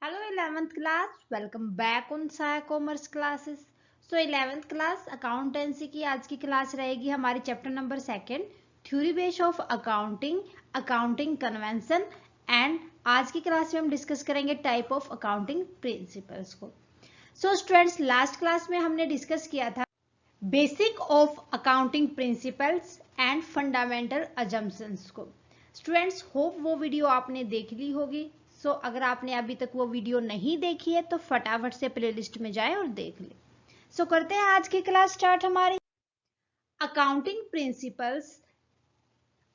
Hello 11th class, welcome back on Saya Commerce classes. So 11th class accountancy की आज की class रहेगी हमारी chapter number second theory base of accounting accounting convention and आज की class में हम डिस्कस करेंगे टाइप ऑफ अकाउंटिंग प्रिंसिपल्स को. सो स्टूडेंट्स लास्ट क्लास में हमने डिस्कस किया था basic of accounting principles and fundamental assumptions को. स्टूडेंट्स होप वो वीडियो आपने देख ली होगी. अगर आपने अभी तक वो वीडियो नहीं देखी है तो फटाफट से प्लेलिस्ट में जाएं और देख लें. करते हैं आज की क्लास स्टार्ट हमारी. Accounting principles.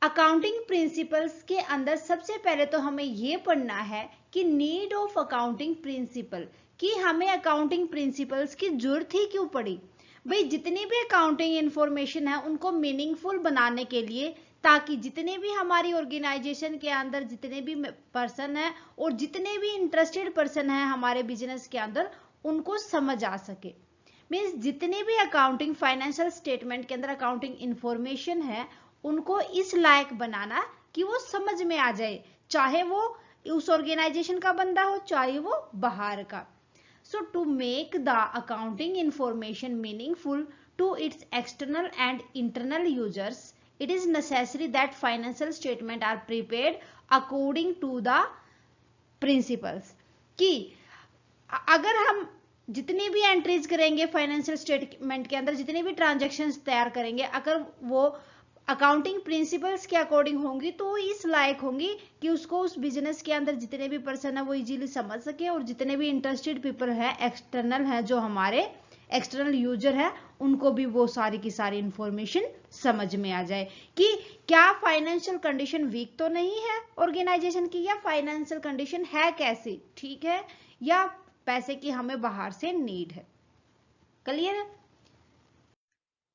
अकाउंटिंग प्रिंसिपल्स के अंदर सबसे पहले तो हमें ये पढ़ना है कि नीड ऑफ अकाउंटिंग प्रिंसिपल, कि हमें अकाउंटिंग प्रिंसिपल्स की जरूरत ही क्यों पड़ी. भाई जितनी भी अकाउंटिंग इंफॉर्मेशन है उनको मीनिंगफुल बनाने के लिए, ताकि जितने भी हमारी ऑर्गेनाइजेशन के अंदर जितने भी पर्सन है और जितने भी इंटरेस्टेड पर्सन है हमारे बिजनेस के अंदर उनको समझ आ सके. मीन्स जितने भी अकाउंटिंग फाइनेंशियल स्टेटमेंट के अंदर अकाउंटिंग इंफॉर्मेशन है उनको इस लायक बनाना कि वो समझ में आ जाए, चाहे वो उस ऑर्गेनाइजेशन का बंदा हो चाहे वो बाहर का. So to make the accounting information meaningful to its external and internal users, it is necessary that financial statements are prepared according to the principles. कि अगर हम जितनी भी एंट्रीज करेंगे फाइनेंशियल स्टेटमेंट के अंदर, जितने भी ट्रांजैक्शंस तैयार करेंगे, अगर वो अकाउंटिंग प्रिंसिपल्स के अकॉर्डिंग होंगी तो इस लायक होंगी कि उसको उस बिजनेस के अंदर जितने भी पर्सन है वो इजीली समझ सके और जितने भी इंटरेस्टेड पीपल है एक्सटर्नल है जो हमारे एक्सटर्नल यूजर है उनको भी वो सारी की सारी इंफॉर्मेशन समझ में आ जाए कि क्या फाइनेंशियल कंडीशन वीक तो नहीं है ऑर्गेनाइजेशन की, या फाइनेंशियल कंडीशन है कैसी, ठीक है, या पैसे की हमें बाहर से नीड है. क्लियर है.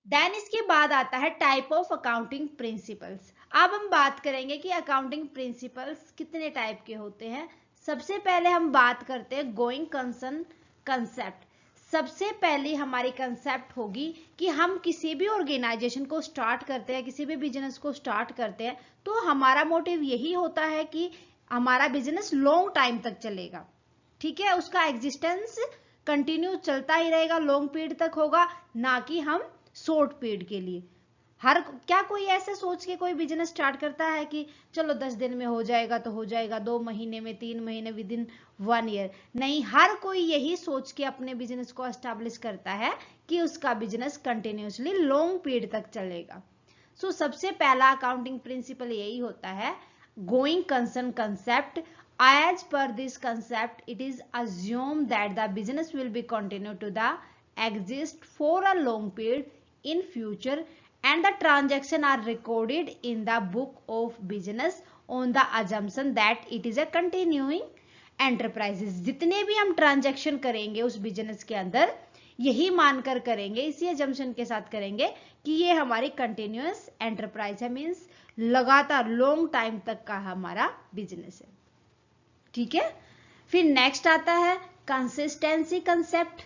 देन इसके बाद आता है टाइप ऑफ अकाउंटिंग प्रिंसिपल्स. अब हम बात करेंगे कि अकाउंटिंग प्रिंसिपल्स कितने टाइप के होते हैं. सबसे पहले हम बात करते हैं गोइंग कंसर्न कंसेप्ट. सबसे पहली हमारी कंसेप्ट होगी कि हम किसी भी ऑर्गेनाइजेशन को स्टार्ट करते हैं, किसी भी बिजनेस को स्टार्ट करते हैं तो हमारा मोटिव यही होता है कि हमारा बिजनेस लॉन्ग टाइम तक चलेगा, ठीक है, उसका एग्जिस्टेंस कंटिन्यू चलता ही रहेगा, लॉन्ग पीरियड तक होगा, ना कि हम शॉर्ट पीरियड के लिए. क्या कोई ऐसे सोच के कोई बिजनेस स्टार्ट करता है कि चलो 10 दिन में हो जाएगा तो हो जाएगा, 2 महीने में, 3 महीने, विद इन 1 ईयर. नहीं, हर कोई यही सोच के अपने बिजनेस को एस्टैब्लिश करता है कि उसका बिजनेस कंटिन्यूसली लॉन्ग पीरियड तक चलेगा. सबसे पहला अकाउंटिंग प्रिंसिपल यही होता है going concern concept. As per this concept, it is assumed that the business will be continued to the exist for a long period in future and the transaction are recorded in the book of business on the assumption that it is a continuing enterprises. जितने भी हम transaction करेंगे उस business के अंदर यही मानकर करेंगे, इसी अजम्पशन के साथ करेंगे कि ये हमारी कंटिन्यूअस एंटरप्राइज है, मीन्स लगातार लॉन्ग टाइम तक का हमारा बिजनेस है, ठीक है. फिर नेक्स्ट आता है कंसिस्टेंसी कंसेप्ट.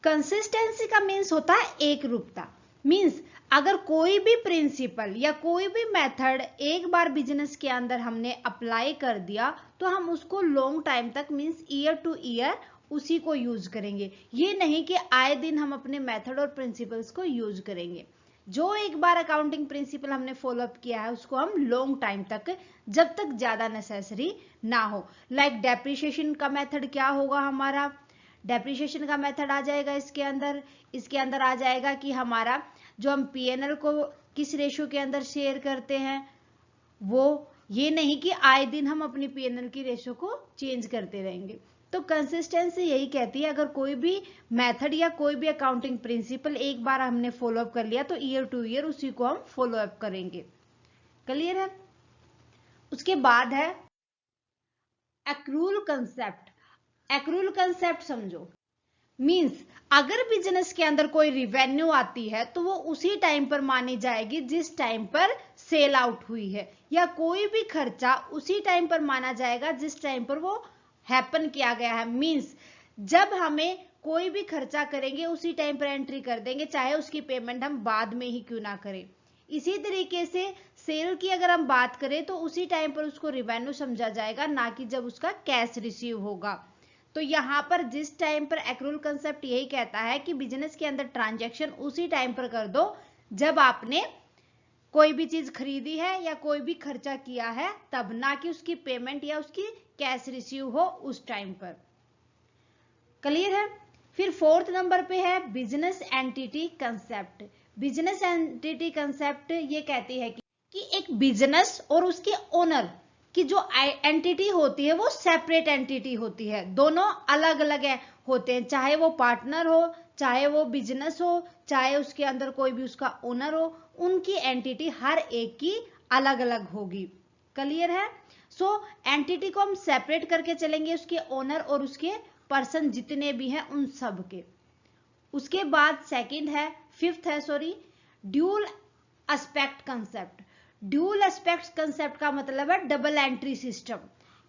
कंसिस्टेंसी का मीन्स होता है एक रूपता. मीन्स अगर कोई भी प्रिंसिपल या कोई भी मेथड एक बार बिजनेस के अंदर हमने अप्लाई कर दिया तो हम उसको लॉन्ग टाइम तक मीन्स ईयर टू ईयर उसी को यूज करेंगे. ये नहीं कि आए दिन हम अपने मेथड और प्रिंसिपल्स को यूज करेंगे. जो एक बार अकाउंटिंग प्रिंसिपल हमने फॉलो अप किया है उसको हम लॉन्ग टाइम तक, जब तक ज्यादा नेसेसरी ना हो. लाइक डेप्रिसिएशन का मेथड क्या होगा हमारा, डेप्रिसिएशन का मेथड आ जाएगा इसके अंदर आ जाएगा कि हमारा जो हम पीएनएल को किस रेशियो के अंदर शेयर करते हैं, वो ये नहीं कि आए दिन हम अपनी पीएनएल की रेशियो को चेंज करते रहेंगे. तो कंसिस्टेंसी यही कहती है अगर कोई भी मेथड या कोई भी अकाउंटिंग प्रिंसिपल एक बार हमने फॉलो अप कर लिया तो ईयर टू ईयर उसी को हम फॉलो अप करेंगे. क्लियर है. उसके बाद है एक्रूल कंसेप्ट. एक्रूल कंसेप्ट समझो. मींस अगर बिजनेस के अंदर कोई रिवेन्यू आती है तो वो उसी टाइम पर मानी जाएगी जिस टाइम पर सेल आउट हुई है, या कोई भी खर्चा उसी टाइम पर माना जाएगा जिस टाइम पर वो हैपन किया गया है. मींस जब हमें कोई भी खर्चा करेंगे उसी टाइम पर एंट्री कर देंगे, चाहे उसकी पेमेंट हम बाद में ही क्यों ना करें. इसी तरीके से सेल की अगर हम बात करें तो उसी टाइम पर उसको रिवेन्यू समझा जाएगा, ना कि जब उसका कैश रिसीव होगा. तो यहाँ पर जिस टाइम पर एक्रूल कंसेप्ट यही कहता है कि बिजनेस के अंदर ट्रांजैक्शन उसी टाइम पर कर दो जब आपने कोई भी चीज खरीदी है या कोई भी खर्चा किया है, तब, ना कि उसकी पेमेंट या उसकी कैश रिसीव हो उस टाइम पर। क्लियर है? फिर फोर्थ नंबर पे है business entity concept. Business entity concept ये कहती है कि एक बिजनेस और उसके ओनर की जो एंटिटी होती है वो सेपरेट एंटिटी होती है, दोनों अलग अलग होते हैं, चाहे वो पार्टनर हो, चाहे वो बिजनेस हो, चाहे उसके अंदर कोई भी उसका ओनर हो, उनकी एंटिटी हर एक की अलग अलग होगी। क्लियर है? सो एंटिटी को हम सेपरेट करके चलेंगे, उसके ओनर और उसके पर्सन जितने भी हैं उन सब के। उसके बाद फिफ्थ है dual aspect concept. Dual aspect concept का मतलब है डबल एंट्री सिस्टम,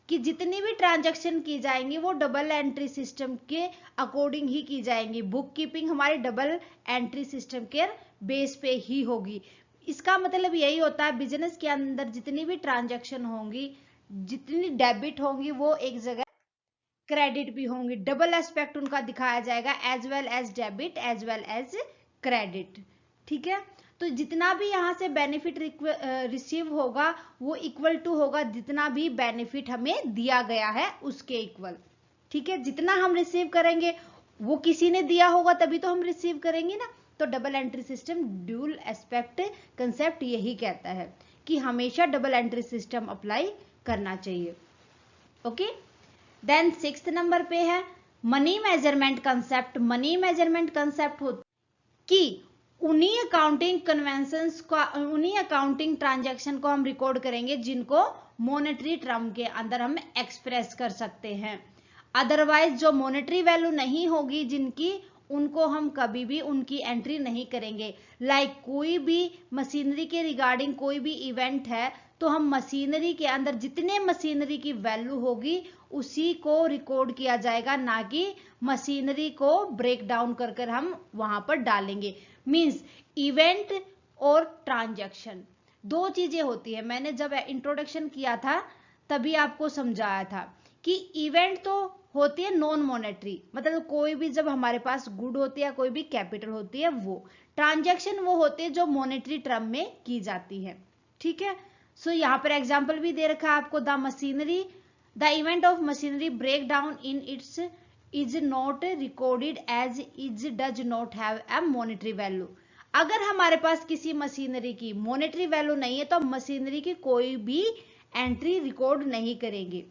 कि जितनी भी ट्रांजैक्शन की जाएंगी वो डबल एंट्री सिस्टम के अकॉर्डिंग ही की जाएंगी। बुक कीपिंग हमारी डबल एंट्री सिस्टम के बेस पे ही होगी। इसका मतलब यही होता है बिजनेस के अंदर जितनी भी ट्रांजैक्शन होंगी, जितनी डेबिट होंगी, वो एक जगह क्रेडिट भी होंगी। डबल एस्पेक्ट उनका दिखाया जाएगा, as well as debit as well as credit. ठीक है? तो जितना भी यहाँ से बेनिफिट रिसीव होगा वो इक्वल टू होगा जितना भी बेनिफिट हमें दिया गया है उसके इक्वल। ठीक है? जितना हम रिसीव करेंगे वो किसी ने दिया होगा तभी तो हम रिसीव करेंगे ना। तो double entry system, dual aspect concept यही कहता है कि हमेशा डबल एंट्री सिस्टम अप्लाई करना चाहिए। ओके? देन सिक्स्थ नंबर पे है money measurement concept. Money measurement concept होता कि उन्हीं अकाउंटिंग कन्वेंशंस का, उन्हीं अकाउंटिंग ट्रांजैक्शन को हम रिकॉर्ड करेंगे जिनको मॉनेटरी टर्म के अंदर हम एक्सप्रेस कर सकते हैं। अदरवाइज जो मॉनेटरी वैल्यू नहीं होगी जिनकी, उनको हम कभी भी उनकी एंट्री नहीं करेंगे। लाइक कोई भी मशीनरी के रिगार्डिंग कोई भी इवेंट है तो हम मशीनरी के अंदर जितने मशीनरी की वैल्यू होगी उसी को रिकॉर्ड किया जाएगा, ना कि मशीनरी को ब्रेक डाउन कर कर हम वहां पर डालेंगे। मींस इवेंट और ट्रांजैक्शन दो चीजें होती है। मैंने जब इंट्रोडक्शन किया था तभी आपको समझाया था कि इवेंट तो होती है नॉन मॉनेटरी, मतलब कोई भी जब हमारे पास गुड होती है, कोई भी कैपिटल होती है वो। ट्रांजैक्शन वो होते हैं जो मॉनेटरी टर्म में की जाती है। ठीक है? सो यहाँ पर एग्जाम्पल भी दे रखा है आपको, the machinery, the event of machinery break down in its is not recorded as is does not have a monetary value. अगर हमारे पास किसी मशीनरी की मॉनेटरी वैल्यू नहीं है तो हम मशीनरी की कोई भी एंट्री रिकॉर्ड नहीं करेंगे।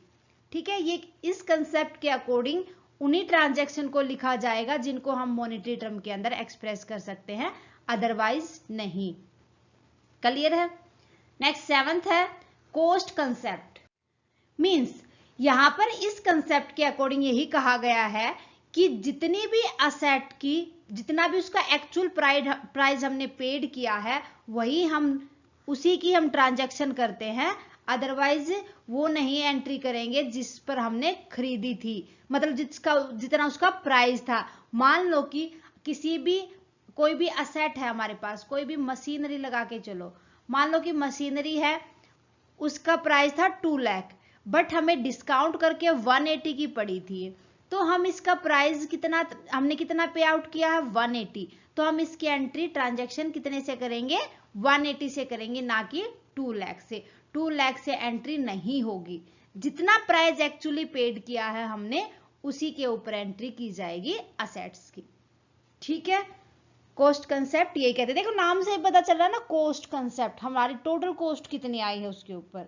ठीक है? ये इस कंसेप्ट के अकॉर्डिंग उन्हीं ट्रांजैक्शन को लिखा जाएगा जिनको हम मॉनेटरी टर्म के अंदर एक्सप्रेस कर सकते हैं, अदरवाइज नहीं। क्लियर है? नेक्स्ट सेवंथ है कॉस्ट कंसेप्ट। मींस यहां पर इस कंसेप्ट के अकॉर्डिंग यही कहा गया है कि जितनी भी असेट की, जितना भी उसका एक्चुअल प्राइस हमने पेड किया है वही हम उसी की हम ट्रांजैक्शन करते हैं, अदरवाइज वो नहीं एंट्री करेंगे जिस पर हमने खरीदी थी, मतलब जितना उसका प्राइस था। मान लो कि किसी भी कोई भी असेट है हमारे पास, कोई भी मशीनरी लगा के चलो, मान लो कि मशीनरी है उसका प्राइस था 2 लाख, बट हमें डिस्काउंट करके 180 की पड़ी थी, तो हम इसका प्राइस कितना, हमने कितना पे आउट किया है 180, तो हम इसकी एंट्री ट्रांजैक्शन कितने से करेंगे 180 से करेंगे, ना कि 2 लाख से। 2 लाख से एंट्री नहीं होगी, जितना प्राइस एक्चुअली पेड किया है हमने उसी के ऊपर एंट्री की जाएगी असेट्स की। ठीक है? कॉस्ट कंसेप्ट यही कहते हैं, देखो नाम से ही पता चल रहा है ना, कॉस्ट कंसेप्ट हमारी टोटल कॉस्ट कितनी आई है उसके ऊपर।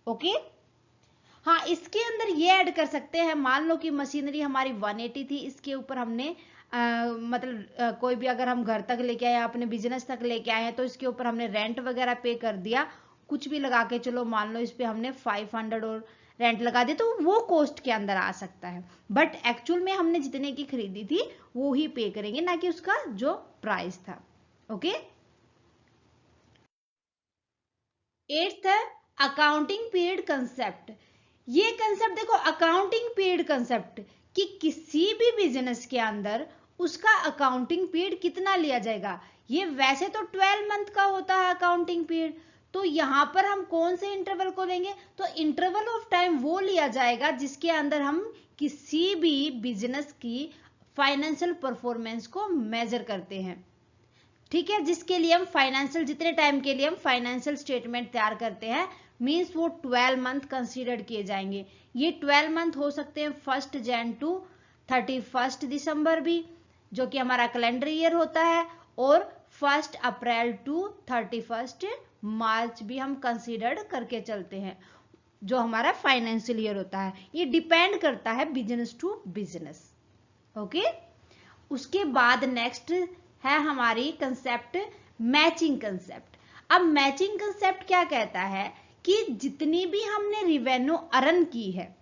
ओके? हाँ, इसके अंदर ये ऐड कर सकते हैं, मान लो कि मशीनरी हमारी 180 थी, इसके ऊपर हमने मतलब कोई भी अगर हम घर तक लेके आए, अपने बिजनेस तक लेके आए हैं, तो इसके ऊपर हमने रेंट वगैरह पे कर दिया, कुछ भी लगा के चलो, मान लो इस पे हमने 500 और रेंट लगा दिया, तो वो कॉस्ट के अंदर आ सकता है। बट एक्चुअल में हमने जितने की खरीदी थी वो ही पे करेंगे, ना कि उसका जो प्राइस था। ओके? 8th है अकाउंटिंग पीरियड कंसेप्ट। ये कंसेप्ट देखो, अकाउंटिंग पीरियड कंसेप्ट कि किसी भी बिजनेस के अंदर उसका अकाउंटिंग पीरियड कितना लिया जाएगा। ये वैसे तो 12 मंथ का होता है अकाउंटिंग पीरियड, तो यहां पर हम कौन से इंटरवल को लेंगे, तो इंटरवल ऑफ टाइम वो लिया जाएगा जिसके अंदर हम किसी भी बिजनेस की फाइनेंशियल परफॉर्मेंस को मेजर करते हैं। ठीक है, जिसके लिए हम फाइनेंशियल, जितने टाइम के लिए हम फाइनेंशियल स्टेटमेंट तैयार करते हैं, मींस वो 12 मंथ कंसीडर किए जाएंगे। ये 12 मंथ हो सकते हैं 1 Jan to 31 दिसंबर भी, जो कि हमारा कैलेंडर ईयर होता है, और 1 अप्रैल to 31 मार्च भी हम कंसीडर करके चलते हैं, जो हमारा फाइनेंशियल ईयर होता है। ये डिपेंड करता है बिजनेस टू बिजनेस। ओके, उसके बाद नेक्स्ट है हमारी कंसेप्ट मैचिंग कंसेप्ट। अब मैचिंग कंसेप्ट क्या कहता है कि जितनी भी हमने रिवेन्यू अर्न की है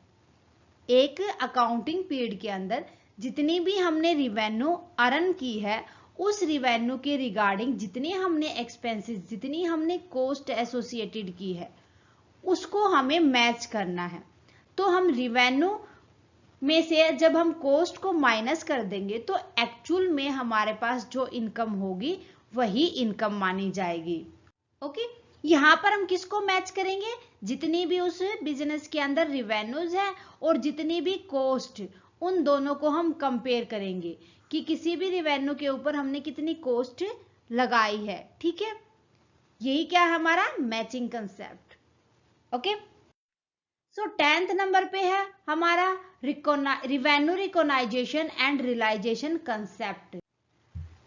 एक अकाउंटिंग पीरियड के अंदर, जितनी भी हमने रिवेन्यू अर्न की है, उस रिवेन्यू के रिगार्डिंग जितनी हमने एक्सपेंसेस, जितनी हमने कॉस्ट एसोसिएटेड की है, उसको हमें मैच करना है। तो हम रिवेन्यू में से जब हम कॉस्ट को माइनस कर देंगे तो एक्चुअल में हमारे पास जो इनकम होगी वही इनकम मानी जाएगी। ओके, यहां पर हम किसको मैच करेंगे? जितनी भी उस बिजनेस के अंदर रिवेन्यूज है और जितनी भी कॉस्ट, उन दोनों को हम कंपेयर करेंगे कि किसी भी रिवेन्यू के ऊपर हमने कितनी कॉस्ट लगाई है। ठीक है, यही क्या है हमारा matching concept. Okay, so 10th number पे है हमारा revenue recognisation and realisation concept.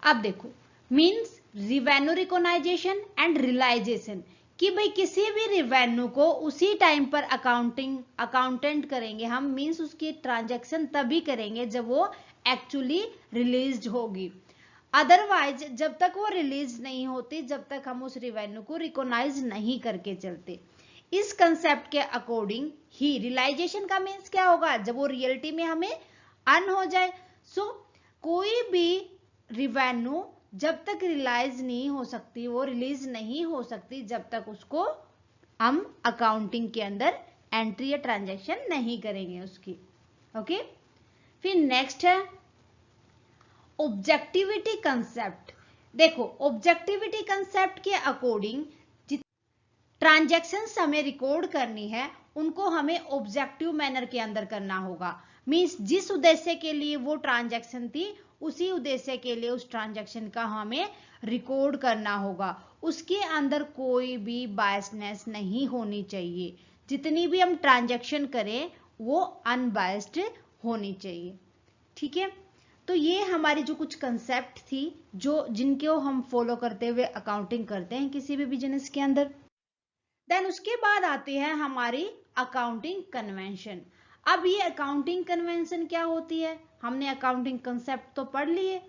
अब देखो, means revenue recognisation and realisation, कि भाई किसी भी रिवेन्यू को उसी टाइम पर अकाउंटेंट करेंगे हम, मींस उसकी ट्रांजैक्शन तभी करेंगे जब वो एक्चुअली रिलीज होगी। अदरवाइज जब तक वो रिलीज नहीं होती, जब तक हम उस रिवेन्यू को रिकॉग्नाइज नहीं करके चलते। इस कंसेप्ट के अकॉर्डिंग ही रियलाइजेशन का मीन्स क्या होगा? जब वो रियलिटी में हमें अर्न हो जाए। सो कोई भी रिवेन्यू जब तक रियलाइज नहीं हो सकती, वो रिलीज नहीं हो सकती, जब तक उसको हम अकाउंटिंग के अंदर एंट्री या ट्रांजैक्शन नहीं करेंगे उसकी। ओके, फिर नेक्स्ट है ऑब्जेक्टिविटी कंसेप्ट। देखो, ऑब्जेक्टिविटी कंसेप्ट के अकॉर्डिंग ट्रांजैक्शंस हमें रिकॉर्ड करनी है, उनको हमें ऑब्जेक्टिव मैनर के अंदर करना होगा। मींस जिस उद्देश्य के लिए वो ट्रांजैक्शन थी, उसी उद्देश्य के लिए उस ट्रांजैक्शन का हमें रिकॉर्ड करना होगा। उसके अंदर कोई भी बायसनेस नहीं होनी चाहिए। जितनी भी हम ट्रांजैक्शन करें वो अनबायस्ड होनी चाहिए। ठीक है, तो ये हमारी जो कुछ कंसेप्ट थी, जो जिनको हम फॉलो करते हुए अकाउंटिंग करते हैं किसी भी बिजनेस के अंदर। देन उसके बाद आती है हमारी अकाउंटिंग कन्वेंशन। अब ये अकाउंटिंग कन्वेंशन क्या होती है? हमने अकाउंटिंग कंसेप्ट तो पढ़ लिए।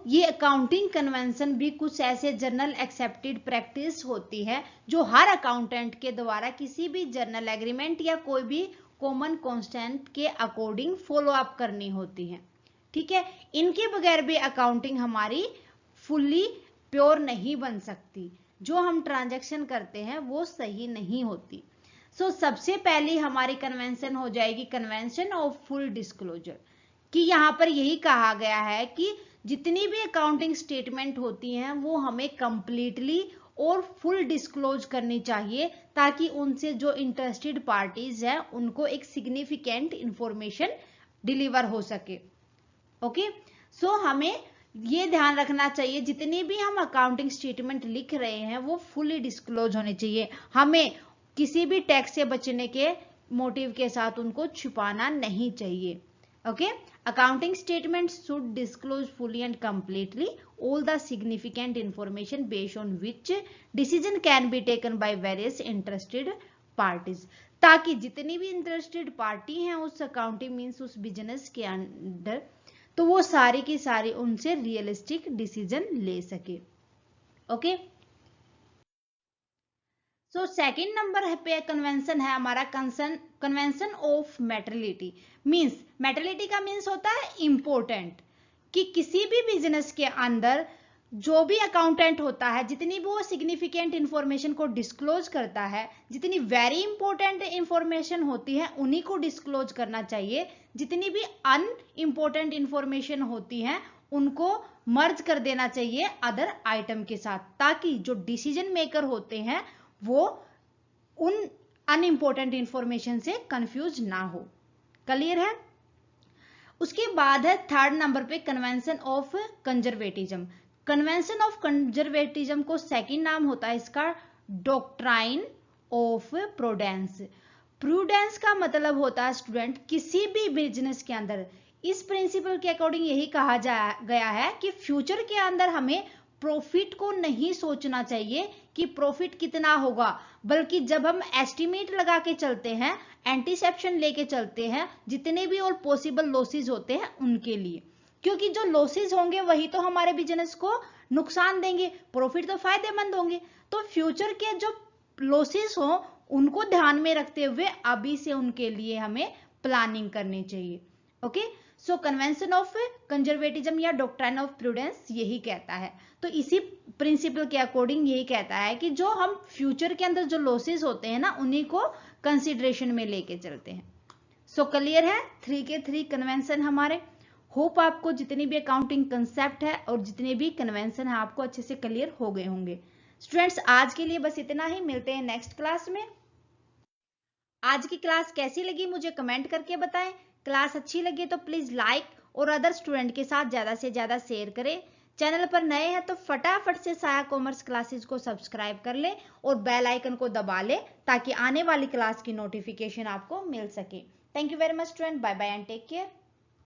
ये अकाउंटिंग कन्वेंशन भी कुछ ऐसे जर्नल एक्सेप्टेड प्रैक्टिस होती है जो हर अकाउंटेंट के द्वारा किसी भी जर्नल एग्रीमेंट या कोई भी कॉमन कॉन्स्टेंट के अकॉर्डिंग फॉलो अप करनी होती है। ठीक है, इनके बगैर भी अकाउंटिंग हमारी फुल्ली प्योर नहीं बन सकती। जो हम ट्रांजैक्शन करते हैं वो सही नहीं होती। सबसे पहली हमारी कन्वेंशन हो जाएगी कन्वेंशन ऑफ फुल डिस्क्लोजर, कि यहाँ पर यही कहा गया है कि जितनी भी अकाउंटिंग स्टेटमेंट होती हैं वो हमें कंप्लीटली और फुल डिस्क्लोज करनी चाहिए, ताकि उनसे जो इंटरेस्टेड पार्टीज हैं उनको एक सिग्निफिकेंट इंफॉर्मेशन डिलीवर हो सके। ओके, हमें ये ध्यान रखना चाहिए जितनी भी हम अकाउंटिंग स्टेटमेंट लिख रहे हैं वो फुली डिस्क्लोज होने चाहिए। हमें किसी भी टैक्स से बचने के मोटिव के साथ उनको छुपाना नहीं चाहिए। Okay, accounting statement should disclose fully and completely all the significant information based on which decision can be taken by various interested parties, ताकि जितनी भी इंटरेस्टेड पार्टी हैं उस अकाउंटिंग मीन्स उस बिजनेस के अंदर, तो वो सारी की सारी उनसे रियलिस्टिक डिसीजन ले सके। ओके, सेकंड नंबर पे कन्वेंशन है हमारा कन्वेंशन ऑफ मैटरलिटी। मींस मैटरलिटी का मींस होता है इंपॉर्टेंट, कि किसी भी बिजनेस के अंदर जो भी अकाउंटेंट होता है, जितनी भी वो सिग्निफिकेंट इंफॉर्मेशन को डिस्क्लोज करता है, जितनी वेरी इंपॉर्टेंट इंफॉर्मेशन होती है उन्हीं को डिस्क्लोज करना चाहिए। जितनी भी अनइम्पोर्टेंट इंफॉर्मेशन होती है उनको मर्ज कर देना चाहिए अदर आइटम के साथ, ताकि जो डिसीजन मेकर होते हैं वो उन अनइम्पोर्टेंट इंफॉर्मेशन से कंफ्यूज ना हो। क्लियर है। उसके बाद है थर्ड नंबर पे convention of conservatism. Convention of conservatism को सेकंड नाम होता है इसका डॉक्ट्राइन ऑफ प्रूडेंस। प्रूडेंस का मतलब होता है स्टूडेंट किसी भी बिजनेस के अंदर इस प्रिंसिपल के अकॉर्डिंग यही कहा गया है कि फ्यूचर के अंदर हमें प्रॉफिट को नहीं सोचना चाहिए कि प्रॉफिट कितना होगा, बल्कि जब हम एस्टिमेट लगा के चलते हैं, एंटीसेप्शन लेके चलते हैं, जितने भी और पॉसिबल लॉसेस होते हैं उनके लिए, क्योंकि जो लॉसेस होंगे वही तो हमारे बिजनेस को नुकसान देंगे, प्रॉफिट तो फायदेमंद होंगे। तो फ्यूचर के जो लॉसेस हो उनको ध्यान में रखते हुए अभी से उनके लिए हमें प्लानिंग करनी चाहिए। Okay, so convention of conservatism या डॉक्ट्राइन ऑफ प्रूडेंस यही कहता है। तो इसी प्रिंसिपल के अकॉर्डिंग यही कहता है कि जो हम फ्यूचर के अंदर जो लॉसेस होते हैं ना उन्हीं को कंसिडरेशन में लेके चलते हैं। सो क्लियर है 3 के 3 कन्वेंशन हमारे। होप आपको जितनी भी अकाउंटिंग कंसेप्ट है और जितने भी कन्वेंशन है आपको अच्छे से क्लियर हो गए होंगे। स्टूडेंट्स आज के लिए बस इतना ही, मिलते हैं नेक्स्ट क्लास में। आज की क्लास कैसी लगी मुझे कमेंट करके बताएं। क्लास अच्छी लगी तो प्लीज लाइक और अदर स्टूडेंट के साथ ज्यादा से ज्यादा शेयर करें। चैनल पर नए हैं तो फटाफट से साया कॉमर्स क्लासेस को सब्सक्राइब कर लें और बेल आइकन को दबा लें ताकि आने वाली क्लास की नोटिफिकेशन आपको मिल सके। Thank you very much student, bye bye and take care.